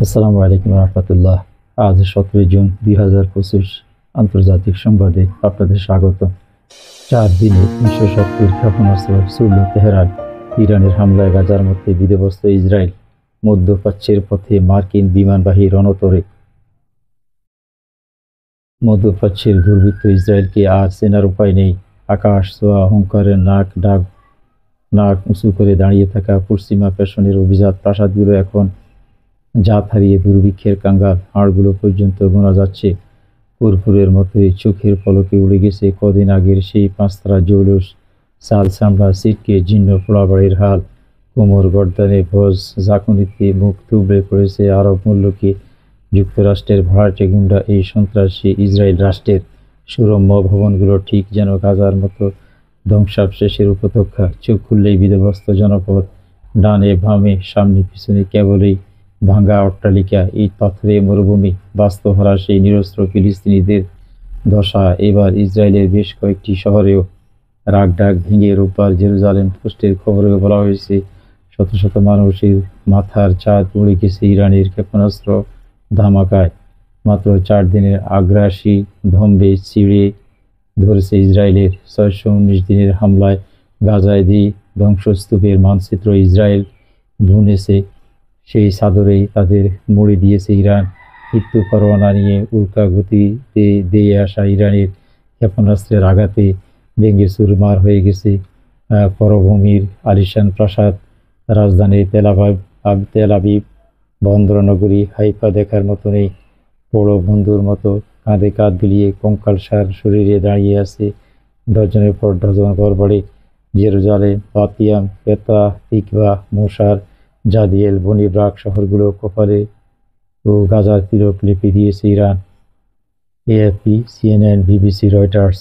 আসসালামু আলাইকুম রহমতুল্লাহ। আজ 17 জুন 2025 আন্তর্জাতিক সংবাদে আপনাদের স্বাগত। 4 দিনে 370 ক্ষেপণাস্ত্র ছুড়ল তেহরান। ইরানের হামলায় গাজার মধ্যে বিধ্বস্ত ইসরায়েল। মধ্যপ্রাচ্যের পথে মার্কিন বিমানবাহী রণতরে। মধ্যপ্রাচ্যের দুর্বৃত্ত ইসরায়েলকে আর চেনার উপায় নেই। আকাশ ছোঁয়া অহংকারের নাক উঁচু করে দাঁড়িয়ে থাকা পশ্চিমা পেশনের অভিজাত প্রাসাদগুলো এখন জাত হারিয়ে দুর্ভিক্ষের কাঙ্গাল। হাড়গুলো পর্যন্ত গোনা যাচ্ছে। কর্পূরের মতোই চোখের পলকে উড়ে গেছে কদিন আগের সেই পাঁচতারা জৌলুস। চাল চামড়া ছিটকে জীর্ণ পোড়াবাড়ির হাল। কোমর গর্দানে ভোজ ঝাঁকুনিতে মুখ থুবড়ে পড়েছে আরব মূল্যকে। যুক্তরাষ্ট্রের ভাড়াটে গুন্ডা এই সন্ত্রাসী ইসরায়েল রাষ্ট্রের সুরম্য ভবনগুলো ঠিক যেন গাজার মতো ধ্বংসাবশেষের উপত্যকা। চোখ খুললেই বিধ্বস্ত জনপদ, ডানে বামে সামনে পিছনে কেবলই ভাঙা অট্টালিকা, ইট পাথরে মরুভূমি। বাস্তুহারা সেই নিরস্ত্র ফিলিস্তিনিদের দশা এবার ইসরায়েলের বেশ কয়েকটি শহরেও। রাগঢাক ভেঙে রোববার জেরুজালেম পোস্টের খবরেও বলা হয়েছে, শত শত মানুষের মাথার চাঁদ উড়ে গেছে ইরানের ক্ষেপণাস্ত্র ধামাকায়। মাত্র 4 দিনের আগ্রাসী ধম্বে চিড়ে ধরেছে ইসরায়েলের 619 দিনের হামলায় গাজায় ধ্বংসস্তূপের মানচিত্র ইসরায়েল বুনেছে। সেই চাদরেই তাদের মুড়ে দিয়েছে ইরান। মৃত্যু পরোয়ানা নিয়ে উল্কা গতিতে দিয়ে আসা ইরানের ক্ষেপণাস্ত্রের আঘাতে ভেঙে চুরমার হয়ে গেছে পরভূমির আলিশান প্রাসাদ। রাজধানী তেল আবিব, বন্দরনগরী হাইফা দেখার মতো নেই। বড় বন্ধুর মতো কাঁধে কাঁধ মিলিয়ে কঙ্কালসার শরীরে দাঁড়িয়ে আছে ডজনের পর ডজন ঘরবাড়ি। জেরুজালেম, বাতিয়াম, পেতা তিকভা, মোসার, জাদিয়েল, বনি ব্রাক শহরগুলো কপালে ও গাজার তিলক লিপি দিয়েছে Iran. AFP, CNN, BBC, Reuters